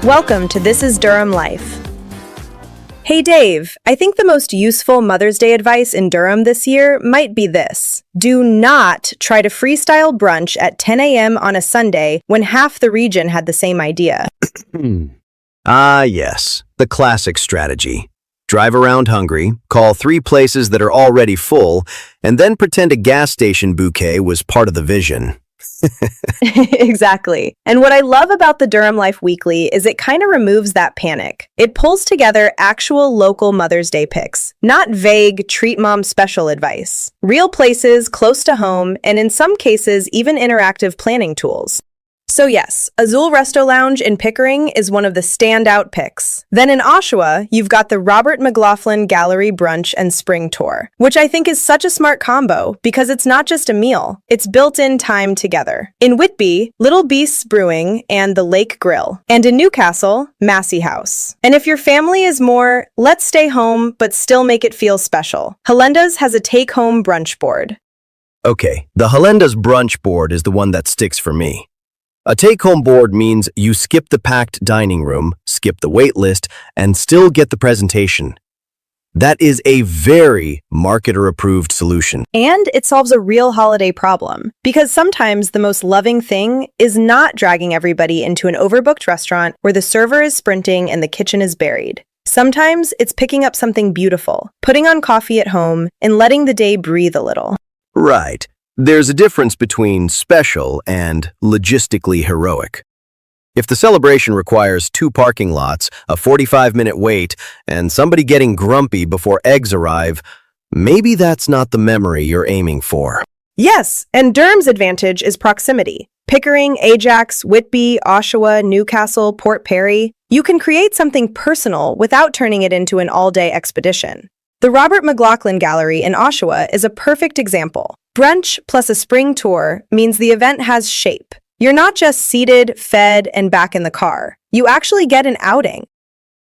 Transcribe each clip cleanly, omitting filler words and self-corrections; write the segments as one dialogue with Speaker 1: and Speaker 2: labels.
Speaker 1: Welcome to This is Durham Life. Hey Dave, I think the most useful Mother's Day advice in Durham this year might be this. Do not try to freestyle brunch at 10 a.m. on a Sunday when half the region had the same idea.
Speaker 2: Yes, the classic strategy. Drive around hungry, call 3 places that are already full, and then pretend a gas station bouquet was part of the vision.
Speaker 1: Exactly. And what I love about the Durham Life Weekly is it kind of removes that panic. It pulls together actual local Mother's Day picks, not vague treat mom special advice. Real places close to home, and in some cases, even interactive planning tools. So yes, Azul Resto Lounge in Pickering is one of the standout picks. Then in Oshawa, you've got the Robert McLaughlin Gallery Brunch and Spring Tour, which I think is such a smart combo because it's not just a meal, it's built-in time together. In Whitby, Little Beasts Brewing and the Lake Grill. And in Newcastle, Massey House. And if your family is more, let's stay home but still make it feel special, Helenda's has a take-home brunch board.
Speaker 2: Okay, the Helenda's brunch board is the one that sticks for me. A take-home board means you skip the packed dining room, skip the wait list, and still get the presentation. That is a very marketer-approved solution.
Speaker 1: And it solves a real holiday problem, because sometimes the most loving thing is not dragging everybody into an overbooked restaurant where the server is sprinting and the kitchen is buried. Sometimes it's picking up something beautiful, putting on coffee at home, and letting the day breathe a little.
Speaker 2: Right. There's a difference between special and logistically heroic. If the celebration requires 2 parking lots, a 45-minute wait, and somebody getting grumpy before eggs arrive, maybe that's not the memory you're aiming for.
Speaker 1: Yes, and Durham's advantage is proximity. Pickering, Ajax, Whitby, Oshawa, Newcastle, Port Perry. You can create something personal without turning it into an all-day expedition. The Robert McLaughlin Gallery in Oshawa is a perfect example. Brunch plus a spring tour means the event has shape. You're not just seated, fed, and back in the car. You actually get an outing.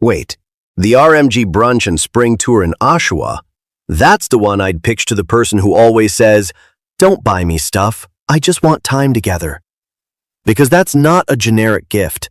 Speaker 2: Wait, the RMG brunch and spring tour in Oshawa? That's the one I'd pitch to the person who always says, "Don't buy me stuff, I just want time together." Because that's not a generic gift.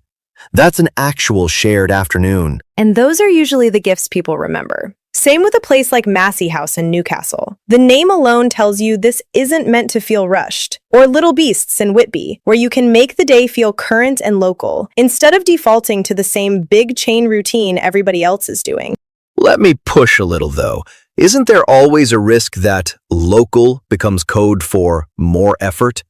Speaker 2: That's an actual shared afternoon.
Speaker 1: And those are usually the gifts people remember. Same with a place like Massey House in Newcastle. The name alone tells you this isn't meant to feel rushed. Or Little Beasts in Whitby, where you can make the day feel current and local, instead of defaulting to the same big chain routine everybody else is doing.
Speaker 2: Let me push a little, though. Isn't there always a risk that local becomes code for more effort?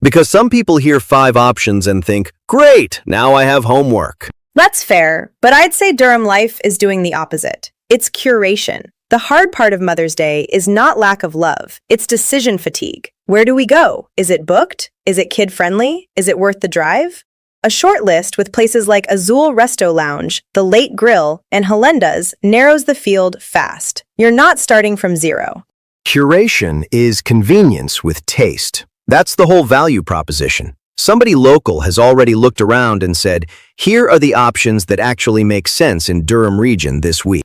Speaker 2: Because some people hear 5 options and think, great, now I have homework.
Speaker 1: That's fair, but I'd say Durham Life is doing the opposite. It's curation. The hard part of Mother's Day is not lack of love, it's decision fatigue. Where do we go? Is it booked? Is it kid-friendly? Is it worth the drive? A short list with places like Azul Resto Lounge, the Lake Grill, and Helenda's narrows the field fast. You're not starting from zero.
Speaker 2: Curation is convenience with taste. That's the whole value proposition. Somebody local has already looked around and said, here are the options that actually make sense in Durham region this week.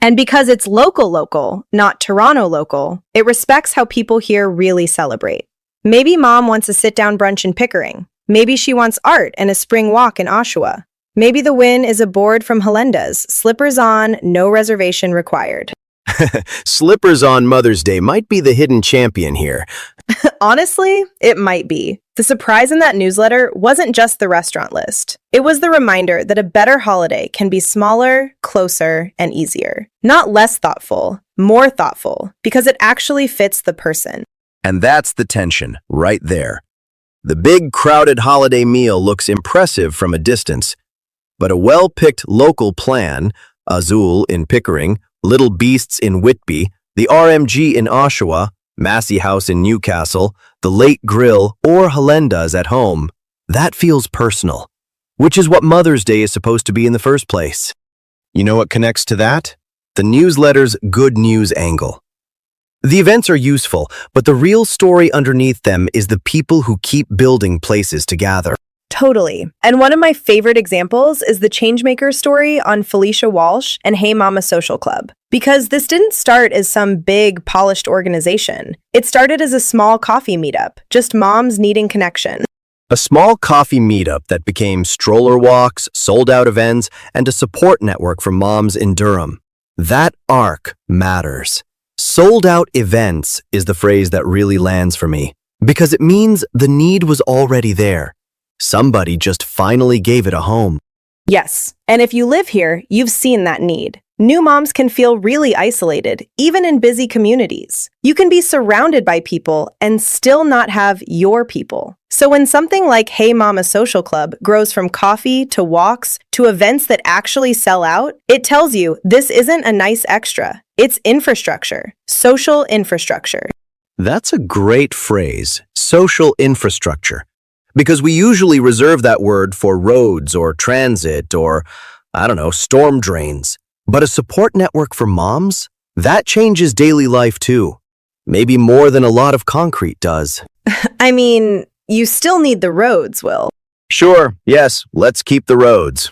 Speaker 1: And because it's local, not Toronto local, it respects how people here really celebrate. Maybe mom wants a sit-down brunch in Pickering. Maybe she wants art and a spring walk in Oshawa. Maybe the win is a board from Helenda's, slippers on, no reservation required.
Speaker 2: Slippers on Mother's Day might be the hidden champion here.
Speaker 1: Honestly, it might be. The surprise in that newsletter wasn't just the restaurant list. It was the reminder that a better holiday can be smaller, closer, and easier. Not less thoughtful, more thoughtful, because it actually fits the person.
Speaker 2: And that's the tension, right there. The big, crowded holiday meal looks impressive from a distance, but a well-picked local plan, Azul in Pickering, Little Beasts in Whitby, the RMG in Oshawa, Massey House in Newcastle, the Lake Grill, or Helenda's at home, that feels personal, which is what Mother's Day is supposed to be in the first place. You know what connects to that? The newsletter's good news angle. The events are useful, but the real story underneath them is the people who keep building places to gather.
Speaker 1: Totally. And one of my favorite examples is the Changemaker story on Felicia Walsh and Hey Mama Social Club. Because this didn't start as some big, polished organization. It started as a small coffee meetup, just moms needing connection.
Speaker 2: A small coffee meetup that became stroller walks, sold-out events, and a support network for moms in Durham. That arc matters. Sold-out events is the phrase that really lands for me, because it means the need was already there. Somebody just finally gave it a home.
Speaker 1: Yes, and if you live here, you've seen that need. New moms can feel really isolated, even in busy communities. You can be surrounded by people and still not have your people. So when something like Hey Mama Social Club grows from coffee to walks to events that actually sell out, it tells you this isn't a nice extra. It's infrastructure, social infrastructure.
Speaker 2: That's a great phrase, social infrastructure, because we usually reserve that word for roads or transit or, storm drains. But a support network for moms? That changes daily life too. Maybe more than a lot of concrete does.
Speaker 1: I mean, you still need the roads, Will.
Speaker 2: Sure, yes, let's keep the roads.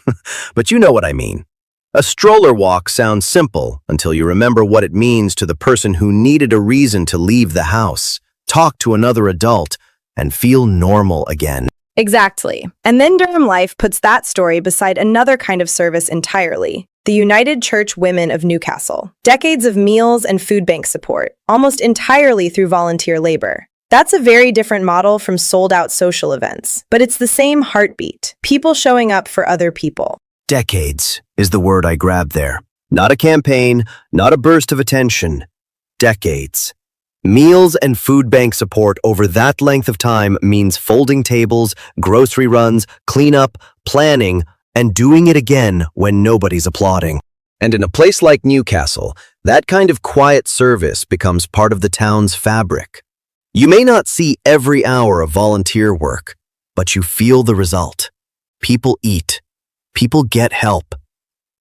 Speaker 2: But you know what I mean. A stroller walk sounds simple until you remember what it means to the person who needed a reason to leave the house, talk to another adult, and feel normal again.
Speaker 1: Exactly. And then Durham Life puts that story beside another kind of service entirely. The United Church Women of Newcastle. Decades of meals and food bank support, almost entirely through volunteer labor. That's a very different model from sold-out social events, but it's the same heartbeat. People showing up for other people.
Speaker 2: Decades is the word I grabbed there. Not a campaign, not a burst of attention. Decades. Meals and food bank support over that length of time means folding tables, grocery runs, cleanup, planning, and doing it again when nobody's applauding. And in a place like Newcastle, that kind of quiet service becomes part of the town's fabric. You may not see every hour of volunteer work, but you feel the result. People eat. People get help.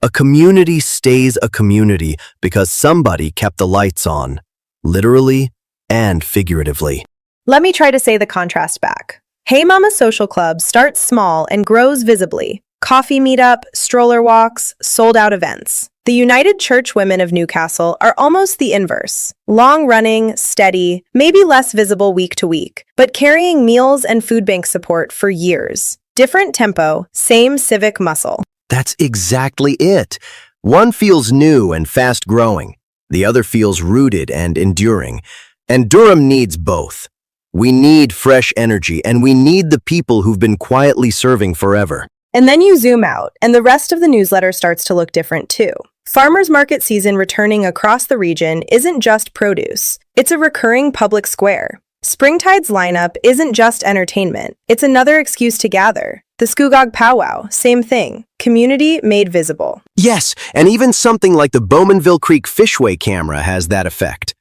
Speaker 2: A community stays a community because somebody kept the lights on, literally and figuratively.
Speaker 1: Let me try to say the contrast back. Hey Mama Social Club starts small and grows visibly. Coffee meetup, stroller walks, sold-out events. The United Church Women of Newcastle are almost the inverse. Long-running, steady, maybe less visible week to week, but carrying meals and food bank support for years. Different tempo, same civic muscle.
Speaker 2: That's exactly it. One feels new and fast-growing. The other feels rooted and enduring. And Durham needs both. We need fresh energy, and we need the people who've been quietly serving forever.
Speaker 1: And then you zoom out, and the rest of the newsletter starts to look different too. Farmers market season returning across the region isn't just produce. It's a recurring public square. Springtide's lineup isn't just entertainment. It's another excuse to gather. The Scugog Powwow, same thing. Community made visible.
Speaker 2: Yes, and even something like the Bowmanville Creek Fishway camera has that effect.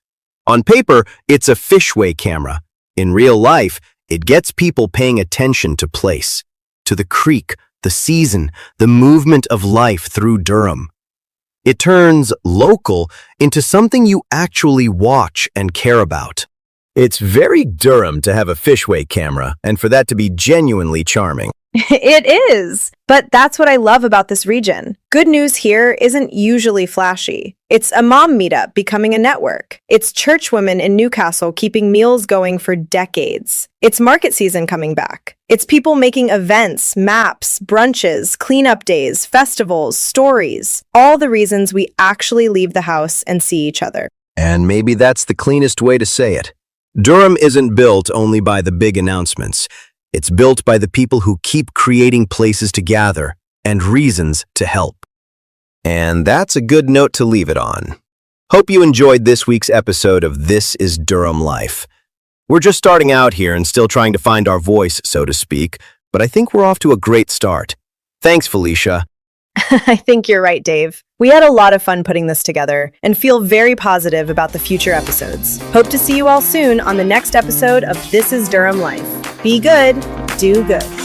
Speaker 2: On paper, it's a fishway camera. In real life, it gets people paying attention to place, to the creek, the season, the movement of life through Durham. It turns local into something you actually watch and care about. It's very Durham to have a fishway camera, and for that to be genuinely charming.
Speaker 1: It is, but that's what I love about this region. Good news here isn't usually flashy. It's a mom meetup becoming a network. It's church women in Newcastle keeping meals going for decades. It's market season coming back. It's people making events, maps, brunches, cleanup days, festivals, stories. All the reasons we actually leave the house and see each other.
Speaker 2: And maybe that's the cleanest way to say it. Durham isn't built only by the big announcements. It's built by the people who keep creating places to gather and reasons to help. And that's a good note to leave it on. Hope you enjoyed this week's episode of This is Durham Life. We're just starting out here and still trying to find our voice, so to speak, but I think we're off to a great start. Thanks, Felicia.
Speaker 1: I think you're right, Dave. We had a lot of fun putting this together and feel very positive about the future episodes. Hope to see you all soon on the next episode of This is Durham Life. Be good, do good.